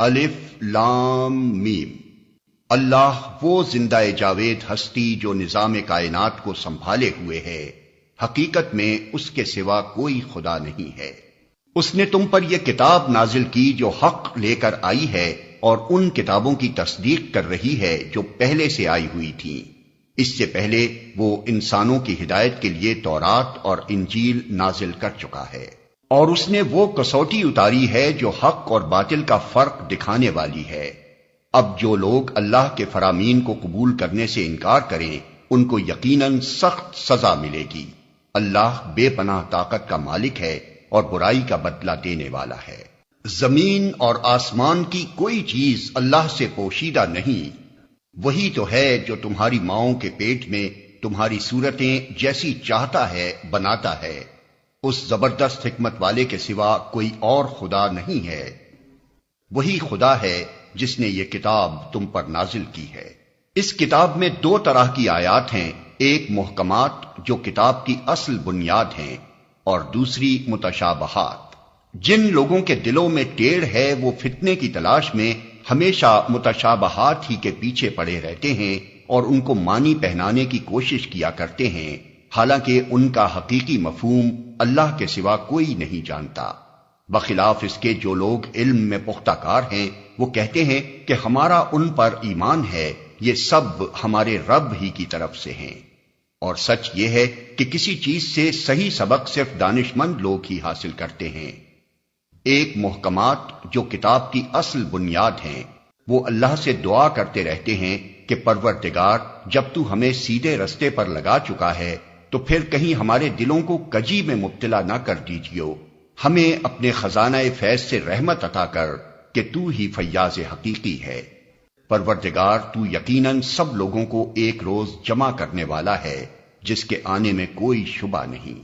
الف لام میم۔ اللہ وہ زندہ جاوید ہستی جو نظام کائنات کو سنبھالے ہوئے ہے، حقیقت میں اس کے سوا کوئی خدا نہیں ہے۔ اس نے تم پر یہ کتاب نازل کی جو حق لے کر آئی ہے اور ان کتابوں کی تصدیق کر رہی ہے جو پہلے سے آئی ہوئی تھیں۔ اس سے پہلے وہ انسانوں کی ہدایت کے لیے تورات اور انجیل نازل کر چکا ہے، اور اس نے وہ کسوٹی اتاری ہے جو حق اور باطل کا فرق دکھانے والی ہے۔ اب جو لوگ اللہ کے فرامین کو قبول کرنے سے انکار کریں ان کو یقیناً سخت سزا ملے گی۔ اللہ بے پناہ طاقت کا مالک ہے اور برائی کا بدلہ دینے والا ہے۔ زمین اور آسمان کی کوئی چیز اللہ سے پوشیدہ نہیں، وہی تو ہے جو تمہاری ماؤں کے پیٹ میں تمہاری صورتیں جیسی چاہتا ہے بناتا ہے۔ اس زبردست حکمت والے کے سوا کوئی اور خدا نہیں ہے۔ وہی خدا ہے جس نے یہ کتاب تم پر نازل کی ہے۔ اس کتاب میں دو طرح کی آیات ہیں، ایک محکمات جو کتاب کی اصل بنیاد ہیں، اور دوسری متشابہات۔ جن لوگوں کے دلوں میں ٹیڑھ ہے وہ فتنے کی تلاش میں ہمیشہ متشابہات ہی کے پیچھے پڑے رہتے ہیں اور ان کو معنی پہنانے کی کوشش کیا کرتے ہیں، حالانکہ ان کا حقیقی مفہوم اللہ کے سوا کوئی نہیں جانتا۔ بخلاف اس کے جو لوگ علم میں پختہ کار ہیں وہ کہتے ہیں کہ ہمارا ان پر ایمان ہے، یہ سب ہمارے رب ہی کی طرف سے ہیں، اور سچ یہ ہے کہ کسی چیز سے صحیح سبق صرف دانش مند لوگ ہی حاصل کرتے ہیں۔ ایک محکمات جو کتاب کی اصل بنیاد ہیں، وہ اللہ سے دعا کرتے رہتے ہیں کہ پروردگار جب تو ہمیں سیدھے رستے پر لگا چکا ہے تو پھر کہیں ہمارے دلوں کو کجی میں مبتلا نہ کر دیجیو، ہمیں اپنے خزانہ فیض سے رحمت عطا کر کہ تو ہی فیاض حقیقی ہے۔ پروردگار تو یقیناً سب لوگوں کو ایک روز جمع کرنے والا ہے جس کے آنے میں کوئی شبہ نہیں،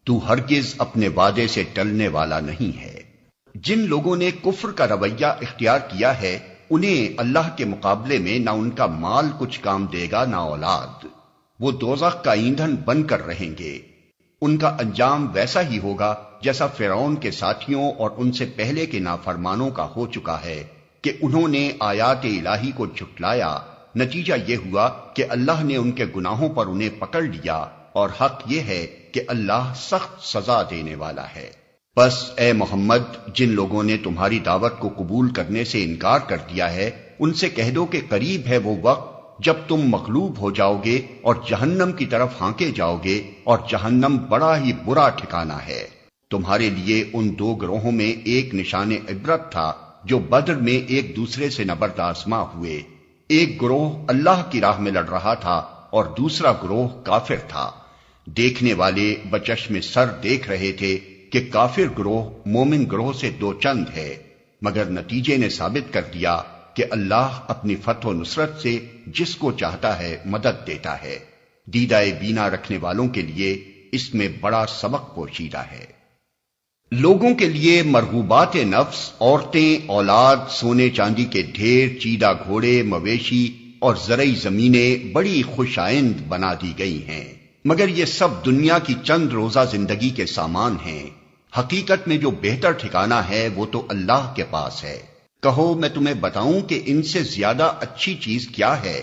تو ہرگز اپنے وعدے سے ٹلنے والا نہیں ہے۔ جن لوگوں نے کفر کا رویہ اختیار کیا ہے انہیں اللہ کے مقابلے میں نہ ان کا مال کچھ کام دے گا نہ اولاد، وہ دوزخ کا ایندھن بن کر رہیں گے۔ ان کا انجام ویسا ہی ہوگا جیسا فرعون کے ساتھیوں اور ان سے پہلے کے نافرمانوں کا ہو چکا ہے کہ انہوں نے آیات الہی کو جھٹلایا، نتیجہ یہ ہوا کہ اللہ نے ان کے گناہوں پر انہیں پکڑ لیا، اور حق یہ ہے کہ اللہ سخت سزا دینے والا ہے۔ بس اے محمد، جن لوگوں نے تمہاری دعوت کو قبول کرنے سے انکار کر دیا ہے ان سے کہہ دو کہ قریب ہے وہ وقت جب تم مغلوب ہو جاؤ گے اور جہنم کی طرف ہانکے جاؤ گے، اور جہنم بڑا ہی برا ٹھکانہ ہے۔ تمہارے لیے ان دو گروہوں میں ایک نشان عبرت تھا جو بدر میں ایک دوسرے سے نبردآزما ہوئے۔ ایک گروہ اللہ کی راہ میں لڑ رہا تھا اور دوسرا گروہ کافر تھا۔ دیکھنے والے بچشم سر دیکھ رہے تھے کہ کافر گروہ مومن گروہ سے دو چند ہے، مگر نتیجے نے ثابت کر دیا کہ اللہ اپنی فتح و نصرت سے جس کو چاہتا ہے مدد دیتا ہے۔ دیدہ بینا رکھنے والوں کے لیے اس میں بڑا سبق پوشیدہ ہے۔ لوگوں کے لیے مرغوبات نفس، عورتیں، اولاد، سونے چاندی کے ڈھیر، چیدہ گھوڑے، مویشی اور زرعی زمینیں بڑی خوش آئند بنا دی گئی ہیں، مگر یہ سب دنیا کی چند روزہ زندگی کے سامان ہیں۔ حقیقت میں جو بہتر ٹھکانہ ہے وہ تو اللہ کے پاس ہے۔ کہو میں تمہیں بتاؤں کہ ان سے زیادہ اچھی چیز کیا ہے؟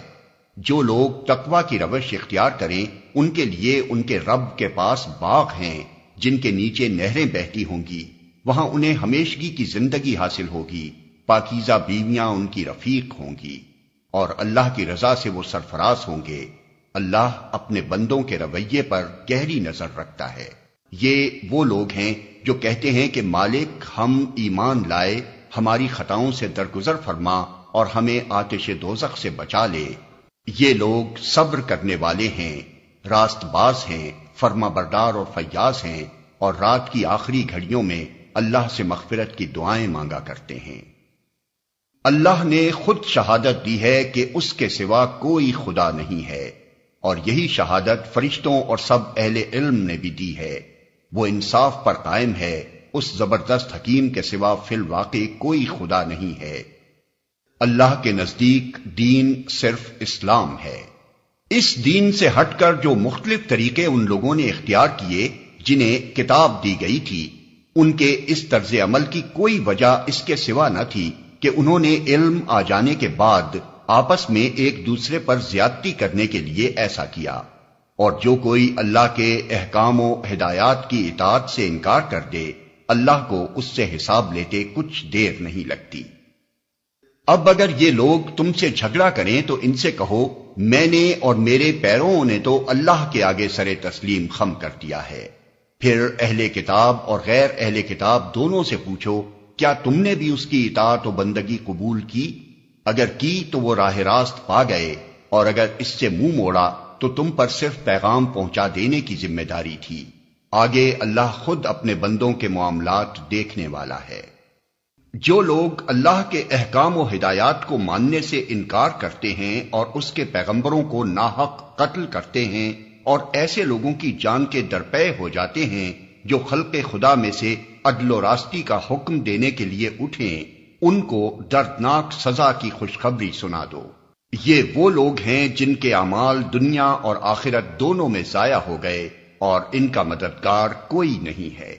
جو لوگ تقوی کی روش اختیار کریں ان کے لیے ان کے رب کے پاس باغ ہیں جن کے نیچے نہریں بہتی ہوں گی، وہاں انہیں ہمیشگی کی زندگی حاصل ہوگی، پاکیزہ بیویاں ان کی رفیق ہوں گی، اور اللہ کی رضا سے وہ سرفراز ہوں گے۔ اللہ اپنے بندوں کے رویے پر گہری نظر رکھتا ہے۔ یہ وہ لوگ ہیں جو کہتے ہیں کہ مالک ہم ایمان لائے، ہماری خطاؤں سے درگزر فرما اور ہمیں آتش دوزخ سے بچا لے۔ یہ لوگ صبر کرنے والے ہیں، راست باز ہیں، فرما بردار اور فیاض ہیں، اور رات کی آخری گھڑیوں میں اللہ سے مغفرت کی دعائیں مانگا کرتے ہیں۔ اللہ نے خود شہادت دی ہے کہ اس کے سوا کوئی خدا نہیں ہے، اور یہی شہادت فرشتوں اور سب اہل علم نے بھی دی ہے۔ وہ انصاف پر قائم ہے، اس زبردست حکیم کے سوا فی الواقع کوئی خدا نہیں ہے۔ اللہ کے نزدیک دین صرف اسلام ہے۔ اس دین سے ہٹ کر جو مختلف طریقے ان لوگوں نے اختیار کیے جنہیں کتاب دی گئی تھی، ان کے اس طرز عمل کی کوئی وجہ اس کے سوا نہ تھی کہ انہوں نے علم آ جانے کے بعد آپس میں ایک دوسرے پر زیادتی کرنے کے لیے ایسا کیا، اور جو کوئی اللہ کے احکام و ہدایات کی اطاعت سے انکار کر دے اللہ کو اس سے حساب لیتے کچھ دیر نہیں لگتی۔ اب اگر یہ لوگ تم سے جھگڑا کریں تو ان سے کہو میں نے اور میرے پیرووں نے تو اللہ کے آگے سر تسلیم خم کر دیا ہے۔ پھر اہل کتاب اور غیر اہل کتاب دونوں سے پوچھو کیا تم نے بھی اس کی اطاعت و بندگی قبول کی؟ اگر کی تو وہ راہ راست پا گئے، اور اگر اس سے منہ موڑا تو تم پر صرف پیغام پہنچا دینے کی ذمہ داری تھی۔ آگے اللہ خود اپنے بندوں کے معاملات دیکھنے والا ہے۔ جو لوگ اللہ کے احکام و ہدایات کو ماننے سے انکار کرتے ہیں اور اس کے پیغمبروں کو ناحق قتل کرتے ہیں، اور ایسے لوگوں کی جان کے درپے ہو جاتے ہیں جو خلق خدا میں سے عدل و راستی کا حکم دینے کے لیے اٹھیں، ان کو دردناک سزا کی خوشخبری سنا دو۔ یہ وہ لوگ ہیں جن کے اعمال دنیا اور آخرت دونوں میں ضائع ہو گئے، اور ان کا مددگار کوئی نہیں ہے۔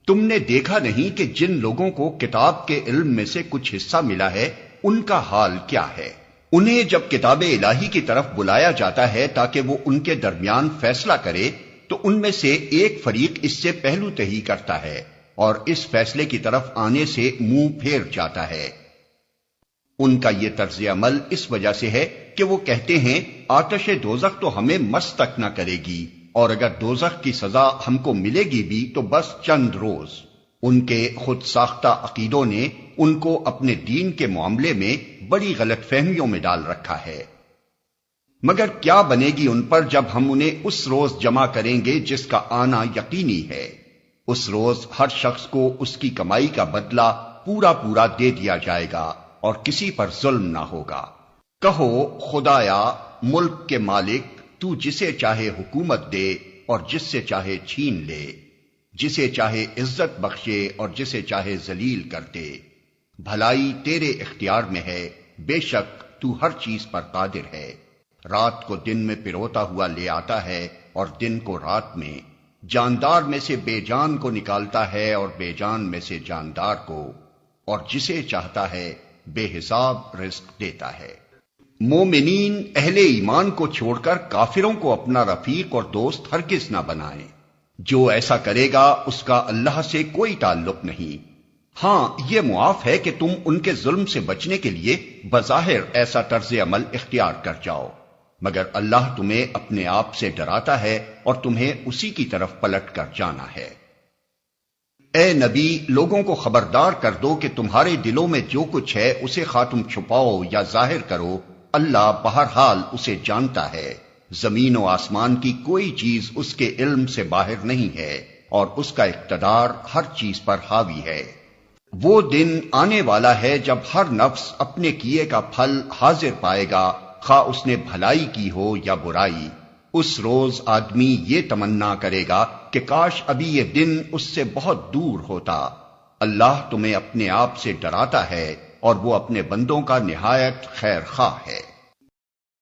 تم نے دیکھا نہیں کہ جن لوگوں کو کتاب کے علم میں سے کچھ حصہ ملا ہے ان کا حال کیا ہے؟ انہیں جب کتاب الہی کی طرف بلایا جاتا ہے تاکہ وہ ان کے درمیان فیصلہ کرے تو ان میں سے ایک فریق اس سے پہلو تہی کرتا ہے اور اس فیصلے کی طرف آنے سے منہ پھیر جاتا ہے۔ ان کا یہ طرز عمل اس وجہ سے ہے کہ وہ کہتے ہیں آتش دوزخ تو ہمیں مس تک نہ کرے گی، اور اگر دوزخ کی سزا ہم کو ملے گی بھی تو بس چند روز۔ ان کے خود ساختہ عقیدوں نے ان کو اپنے دین کے معاملے میں بڑی غلط فہمیوں میں ڈال رکھا ہے۔ مگر کیا بنے گی ان پر جب ہم انہیں اس روز جمع کریں گے جس کا آنا یقینی ہے۔ اس روز ہر شخص کو اس کی کمائی کا بدلہ پورا پورا دے دیا جائے گا اور کسی پر ظلم نہ ہوگا۔ کہو خدایا ملک کے مالک، تو جسے چاہے حکومت دے اور جس سے چاہے چھین لے، جسے چاہے عزت بخشے اور جسے چاہے ذلیل کر دے، بھلائی تیرے اختیار میں ہے، بے شک تو ہر چیز پر قادر ہے۔ رات کو دن میں پروتا ہوا لے آتا ہے اور دن کو رات میں، جاندار میں سے بے جان کو نکالتا ہے اور بے جان میں سے جاندار کو، اور جسے چاہتا ہے بے حساب رزق دیتا ہے۔ مومنین اہل ایمان کو چھوڑ کر کافروں کو اپنا رفیق اور دوست ہرگز نہ بنائیں۔ جو ایسا کرے گا اس کا اللہ سے کوئی تعلق نہیں۔ ہاں یہ معاف ہے کہ تم ان کے ظلم سے بچنے کے لیے بظاہر ایسا طرز عمل اختیار کر جاؤ، مگر اللہ تمہیں اپنے آپ سے ڈراتا ہے اور تمہیں اسی کی طرف پلٹ کر جانا ہے۔ اے نبی، لوگوں کو خبردار کر دو کہ تمہارے دلوں میں جو کچھ ہے اسے خواہ تم چھپاؤ یا ظاہر کرو، اللہ بہرحال اسے جانتا ہے۔ زمین و آسمان کی کوئی چیز اس کے علم سے باہر نہیں ہے، اور اس کا اقتدار ہر چیز پر حاوی ہے۔ وہ دن آنے والا ہے جب ہر نفس اپنے کیے کا پھل حاضر پائے گا، خواہ اس نے بھلائی کی ہو یا برائی۔ اس روز آدمی یہ تمنا کرے گا کہ کاش ابھی یہ دن اس سے بہت دور ہوتا۔ اللہ تمہیں اپنے آپ سے ڈراتا ہے اور وہ اپنے بندوں کا نہایت خیر خواہ ہے۔